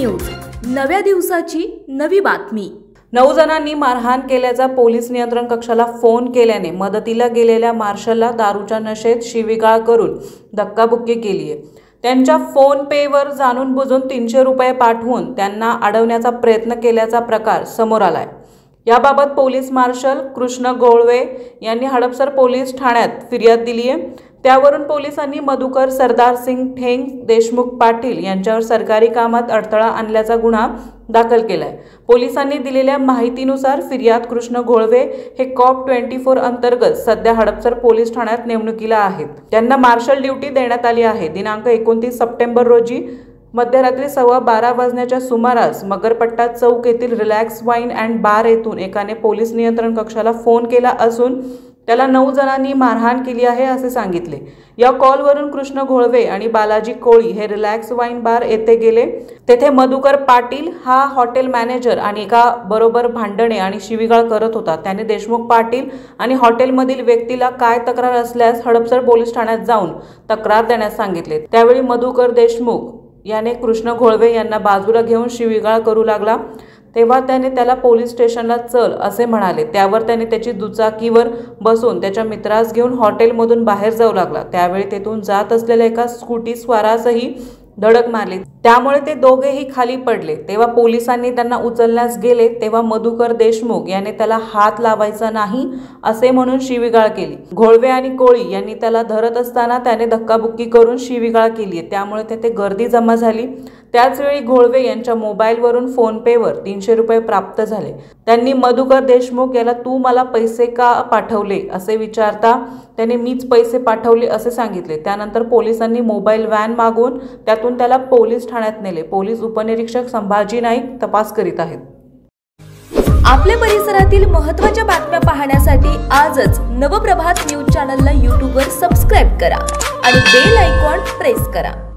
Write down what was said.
News, नव्या दिवसाची नवी बातमी। 9 जणांनी मारहाण केल्याचा पोलीस नियंत्रण कक्षाला फोन केल्याने मदतीला गेलेल्या मार्शलला दारूच्या नशेत शिवीगाळ करून धक्काबुक्की केली आहे। त्यांच्या फोन पेवर जाणून बुजून 300 रुपये पाठवून त्यांना अडवण्याचा प्रयत्न केल्याचा प्रकार समोर आलाय। याबाबत पोलीस मार्शल कृष्ण गोळवे यांनी हडपसर पोलीस ठाण्यात फिर्याद दिली आहे। त्यावरून पोलिसांनी मधुकर सरदार सिंग ठेंग देशमुख पाटील यांच्यावर सरकारी कामात अडथळा आणल्याचा गुन्हा दाखल केलाय। पोलिसांनी दिलेल्या माहितीनुसार फिर्याद कृष्ण गोळवे हे कॉप 24 अंतर्गत सध्या हडपसर पोलीस ठाण्यात नेमणुकीला आहेत। त्यांना मार्शल ड्युटी देण्यात आली आहे। दिनांक 29 सप्टेंबर रोजी मध्यरात्री 12:15 वाजण्याच्या सुमारास मगरपट्टा चौक येथील रिलॅक्स वाईन अँड बार येथून एकाने पोलीस नियंत्रण कक्षाला फोन केला असून त्याला 9 जणांनी मारहाण केली आहे असे सांगितले। या कॉलवरून कृष्ण घोळवे आणि बालाजी कोळी हे रिलॅक्स वाईन बार येथे गेले। तेथे मधुकर पाटील हा हॉटेल मॅनेजर आणि एका बरोबर भांडणे आणि शिवीगाळ करत होता। त्याने देशमुख पाटील आणि हॉटेलमधील व्यक्तीला काय तक्रार असल्यास हडपसर पोलीस ठाण्यात जाऊन तक्रार देण्यास सांगितले। त्यावेळी मधुकर देशमुख याने कृष्ण घोळवे यांना बाजूला घेऊन शिवीगाळ करू लागला। तेव्हा त्याने त्याला पोलीस स्टेशनला चल असे म्हणाले। त्यावर त्याने त्याची दुचाकीवर बसून त्याच्या मित्रास घेऊन हॉटेलमधून बाहेर जाऊ लागला। त्यावेळी तेथून जात असलेल्या एका स्कूटी स्वारासही धडक मारली। त्यामुळे ते दोघेही खाली पडले। तेव्हा पोलिसांनी त्यांना उचलण्यास गेले तेव्हा मधुकर देशमुख याने त्याला हात लावायचा नाही असे म्हणून शिवीगाळ केली। घोळवे आणि कोळी यांनी त्याला धरत असताना त्याने धक्काबुक्की करून शिवीगाळ केली। त्यामुळे तेथे गर्दी जमा झाली। त्याच वेळी घोळवे यांच्या मोबाईलवरून फोन पेवर 300 रुपये प्राप्त झाले। त्यांनी मधुकर देशमुख याला तू मला पैसे का पाठवले असे विचारता त्याने मीच पैसे पाठवले असे सांगितले। त्यानंतर पोलिसांनी मोबाईल व्हॅन मागून त्यातून त्याला पोलीस ठाण्यात नेले। पोलीस उपनिरीक्षक संभाजी नाईक तपास करीत आहेत। आपल्या परिसरातील महत्त्वाच्या बातम्या पाहण्यासाठी आजच नवप्रभात न्यूज चॅनलला YouTube वर सबस्क्राइब करा आणि बेल आयकॉन प्रेस करा।